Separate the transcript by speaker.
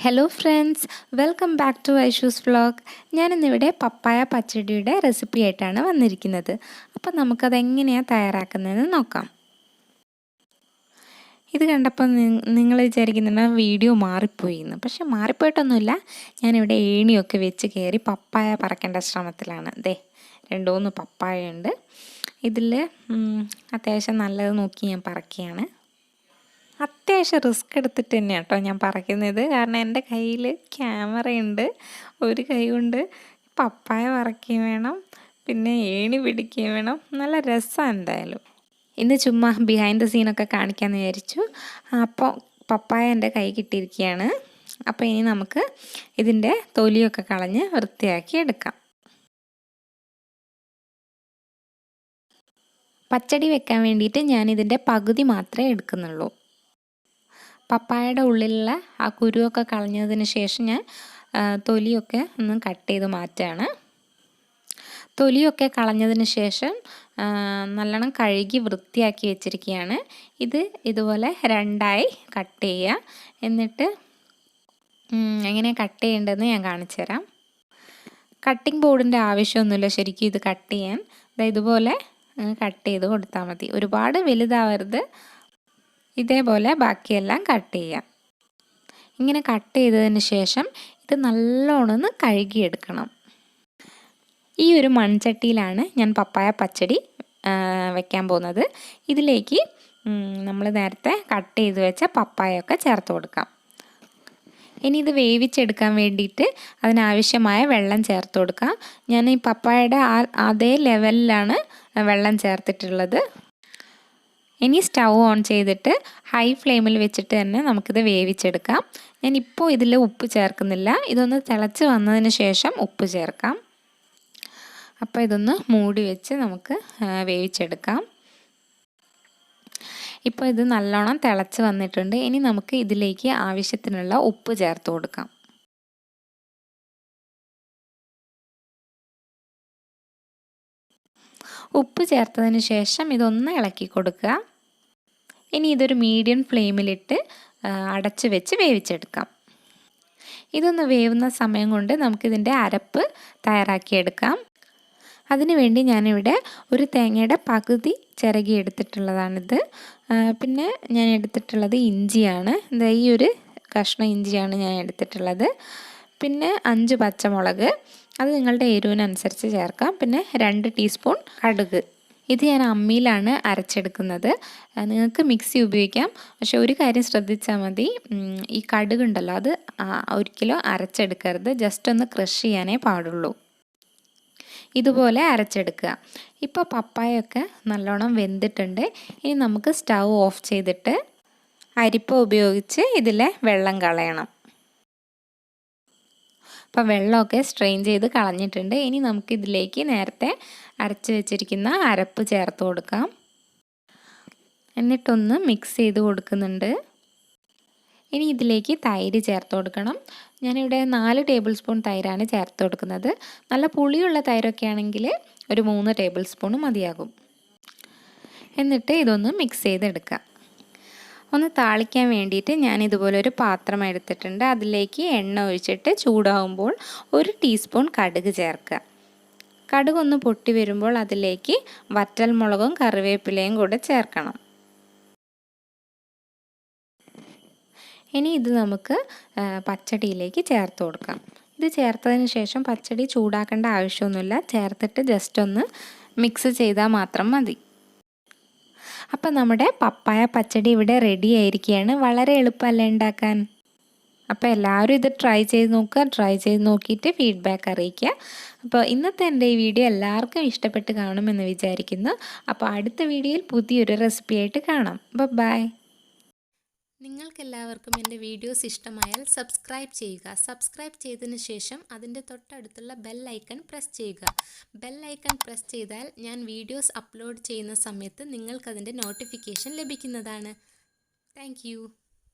Speaker 1: Hello friends, welcome back to Aishu's vlog. ഞാനിന്നിവിടെ papaya പച്ചടിയുടെ recipe ആയിട്ടാണ് വന്നിരിക്കുന്നത്. അപ്പോൾ നമുക്കതെങ്ങനെയാണ് തയ്യാറാക്കുന്നതെന്ന് നോക്കാം. ഇത് കണ്ടപ്പോൾ നിങ്ങൾ വിചാരിക്കുന്നുണ്ട് വീഡിയോ മാറിപ്പോയി എന്ന്. പക്ഷെ മാറിപ്പോയിട്ടൊന്നുമില്ല. ഞാനിവിടെ ഏണിയൊക്കെ വെച്ച് കയറി പപ്പായ പറിക്കേണ്ട ശ്രമത്തിലാണ്. ദേ 2-3 പപ്പായ ഉണ്ട്. ഇതിൽ അത്യാവശ്യം നല്ലത് നോക്കി ഞാൻ പറിക്കുകയാണ്. അത്യാവശ്യം റിസ്ക് എടുത്തിട്ട് തന്നെയാണ് കേട്ടോ ഞാൻ പറയുന്നത്. കാരണം എൻ്റെ കയ്യിൽ ക്യാമറയുണ്ട്, ഒരു കൈ കൊണ്ട് പപ്പായ പറിക്കുകയും വേണം, പിന്നെ ഏണി പിടിക്കുകയും വേണം. നല്ല രസമാണ് എന്തായാലും. ഇന്ന് ചുമ്മാ ബിഹൈൻഡ് ദ സീനൊക്കെ കാണിക്കാമെന്ന് വിചാരിച്ചു. അപ്പോൾ പപ്പായ എൻ്റെ കൈ കിട്ടിയിരിക്കുകയാണ്. അപ്പോൾ ഇനി നമുക്ക് ഇതിൻ്റെ തൊലിയൊക്കെ കളഞ്ഞ് വൃത്തിയാക്കി എടുക്കാം. പച്ചടി വെക്കാൻ വേണ്ടിയിട്ട് ഞാനിതിൻ്റെ പകുതി മാത്രമേ എടുക്കുന്നുള്ളൂ. പപ്പായയുടെ ഉള്ളിലുള്ള ആ കുരുവൊക്കെ കളഞ്ഞതിന് ശേഷം ഞാൻ തൊലിയൊക്കെ ഒന്ന് കട്ട് ചെയ്ത് മാറ്റുകയാണ്. തൊലിയൊക്കെ കളഞ്ഞതിന് ശേഷം നല്ലോണം കഴുകി വൃത്തിയാക്കി വെച്ചിരിക്കുകയാണ്. ഇതുപോലെ 2ആയി കട്ട് ചെയ്യുക. എന്നിട്ട് എങ്ങനെ കട്ട് ചെയ്യേണ്ടതെന്ന് ഞാൻ കാണിച്ചു തരാം. കട്ടിംഗ് ബോർഡിൻ്റെ ആവശ്യമൊന്നുമില്ല ശരിക്കും ഇത് കട്ട് ചെയ്യാൻ. ഇതുപോലെ കട്ട് ചെയ്ത് കൊടുത്താൽ മതി. ഒരുപാട് വലുതാവരുത്. ഇതേപോലെ ബാക്കിയെല്ലാം കട്ട് ചെയ്യാം. ഇങ്ങനെ കട്ട് ചെയ്തതിന് ശേഷം ഇത് നല്ലോണം കഴുകിയെടുക്കണം. ഈ ഒരു മൺചട്ടിയിലാണ് ഞാൻ പപ്പായ പച്ചടി വെക്കാൻ പോകുന്നത്. ഇതിലേക്ക് നമ്മൾ നേരത്തെ കട്ട് ചെയ്ത് വെച്ച പപ്പായൊക്കെ ചേർത്ത് കൊടുക്കാം. ഇനി ഇത് വേവിച്ചെടുക്കാൻ വേണ്ടിയിട്ട് അതിനാവശ്യമായ വെള്ളം ചേർത്ത് കൊടുക്കാം. ഞാൻ ഈ പപ്പായയുടെ അതേ ലെവലിലാണ് വെള്ളം ചേർത്തിട്ടുള്ളത്. ഇനി സ്റ്റൗ ഓൺ ചെയ്തിട്ട് ഹൈ ഫ്ലെയിമിൽ വെച്ചിട്ട് തന്നെ നമുക്കിത് വേവിച്ചെടുക്കാം. ഞാനിപ്പോൾ ഇതിൽ ഉപ്പ് ചേർക്കുന്നില്ല. ഇതൊന്ന് തിളച്ച് വന്നതിന് ശേഷം ഉപ്പ് ചേർക്കാം. അപ്പോൾ ഇതൊന്ന് മൂടി വെച്ച് നമുക്ക് വേവിച്ചെടുക്കാം. ഇപ്പോൾ ഇത് നല്ലോണം തിളച്ച് വന്നിട്ടുണ്ട്. ഇനി നമുക്ക് ഇതിലേക്ക് ആവശ്യത്തിനുള്ള ഉപ്പ് ചേർത്ത് കൊടുക്കാം. ഉപ്പ് ചേർത്തതിന് ശേഷം ഇതൊന്ന് ഇളക്കി കൊടുക്കുക. ഇനി ഇതൊരു മീഡിയം ഫ്ലെയിമിലിട്ട് അടച്ച് വെച്ച് വേവിച്ചെടുക്കാം. ഇതൊന്ന് വേവുന്ന സമയം കൊണ്ട് നമുക്കിതിൻ്റെ അരപ്പ് തയ്യാറാക്കിയെടുക്കാം. അതിനുവേണ്ടി ഞാനിവിടെ ഒരു തേങ്ങയുടെ പകുതി ചിരകി എടുത്തിട്ടുള്ളതാണിത്. പിന്നെ ഞാൻ എടുത്തിട്ടുള്ളത് ഇഞ്ചിയാണ്. ഈ ഒരു കഷ്ണം ഇഞ്ചിയാണ് ഞാൻ എടുത്തിട്ടുള്ളത്. പിന്നെ 5 പച്ചമുളക്, അത് നിങ്ങളുടെ എരിവിനനുസരിച്ച് ചേർക്കാം. പിന്നെ 2 ടീസ്പൂൺ കടുക്. ഇത് ഞാൻ അമ്മിയിലാണ് അരച്ചെടുക്കുന്നത്. നിങ്ങൾക്ക് മിക്സി ഉപയോഗിക്കാം. പക്ഷെ ഒരു കാര്യം ശ്രദ്ധിച്ചാൽ മതി, ഈ കടുകുണ്ടല്ലോ അത് ഒരിക്കലും അരച്ചെടുക്കരുത്. ജസ്റ്റ് ഒന്ന് ക്രഷ് ചെയ്യാനേ പാടുള്ളൂ. ഇതുപോലെ അരച്ചെടുക്കുക. ഇപ്പോൾ പപ്പായൊക്കെ നല്ലോണം വെന്തിട്ടുണ്ട്. ഇനി നമുക്ക് സ്റ്റൗ ഓഫ് ചെയ്തിട്ട് അരിപ്പ ഉപയോഗിച്ച് ഇതിലെ വെള്ളം കളയണം. അപ്പോൾ വെള്ളമൊക്കെ സ്ട്രെയിൻ ചെയ്ത് കളഞ്ഞിട്ടുണ്ട്. ഇനി നമുക്കിതിലേക്ക് നേരത്തെ അരച്ച് വെച്ചിരിക്കുന്ന അരപ്പ് ചേർത്ത് കൊടുക്കാം. എന്നിട്ടൊന്ന് മിക്സ് ചെയ്ത് കൊടുക്കുന്നുണ്ട്. ഇനി ഇതിലേക്ക് തൈര് ചേർത്ത് കൊടുക്കണം. ഞാനിവിടെ 4 ടേബിൾ സ്പൂൺ തൈരാണ് ചേർത്ത് കൊടുക്കുന്നത്. നല്ല പുളിയുള്ള തൈരൊക്കെ ആണെങ്കിൽ ഒരു 3 ടേബിൾ സ്പൂൺ മതിയാകും. എന്നിട്ട് ഇതൊന്ന് മിക്സ് ചെയ്തെടുക്കുക. ഒന്ന് താളിക്കാൻ വേണ്ടിയിട്ട് ഞാൻ ഇതുപോലെ ഒരു പാത്രം എടുത്തിട്ടുണ്ട്. അതിലേക്ക് എണ്ണ ഒഴിച്ചിട്ട് ചൂടാകുമ്പോൾ 1 ടീസ്പൂൺ കടുക് ചേർക്കുക. കടുക് ഒന്ന് പൊട്ടി വരുമ്പോൾ അതിലേക്ക് വറ്റൽമുളകും കറിവേപ്പിലയും കൂടെ ചേർക്കണം. ഇനി ഇത് നമുക്ക് പച്ചടിയിലേക്ക് ചേർത്ത് കൊടുക്കാം. ഇത് ചേർത്തതിന് ശേഷം പച്ചടി ചൂടാക്കേണ്ട ആവശ്യമൊന്നുമില്ല. ചേർത്തിട്ട് ജസ്റ്റ് ഒന്ന് മിക്സ് ചെയ്താൽ മാത്രം മതി. അപ്പം നമ്മുടെ പപ്പായ പച്ചടി ഇവിടെ റെഡി ആയിരിക്കുകയാണ്. വളരെ എളുപ്പമല്ലേ ഉണ്ടാക്കാൻ? അപ്പോൾ എല്ലാവരും ഇത് ട്രൈ ചെയ്ത് നോക്കുക. ട്രൈ ചെയ്ത് നോക്കിയിട്ട് ഫീഡ്ബാക്ക് അറിയിക്കുക. അപ്പോൾ ഇന്നത്തെ എൻ്റെ ഈ വീഡിയോ എല്ലാവർക്കും ഇഷ്ടപ്പെട്ട് കാണുമെന്ന് വിചാരിക്കുന്നു. അപ്പോൾ അടുത്ത വീഡിയോയിൽ പുതിയൊരു റെസിപ്പി ആയിട്ട് കാണാം. ബൈ.
Speaker 2: നിങ്ങൾക്കെല്ലാവർക്കും എൻ്റെ വീഡിയോസ് ഇഷ്ടമായാൽ സബ്സ്ക്രൈബ് ചെയ്യുക. സബ്സ്ക്രൈബ് ചെയ്തതിന് ശേഷം അതിൻ്റെ തൊട്ടടുത്തുള്ള ബെൽ ഐക്കൺ പ്രസ് ചെയ്യുക. ബെൽ ഐക്കൺ പ്രസ് ചെയ്താൽ ഞാൻ വീഡിയോസ് അപ്ലോഡ് ചെയ്യുന്ന സമയത്ത് നിങ്ങൾക്കതിൻ്റെ നോട്ടിഫിക്കേഷൻ ലഭിക്കുന്നതാണ്. താങ്ക്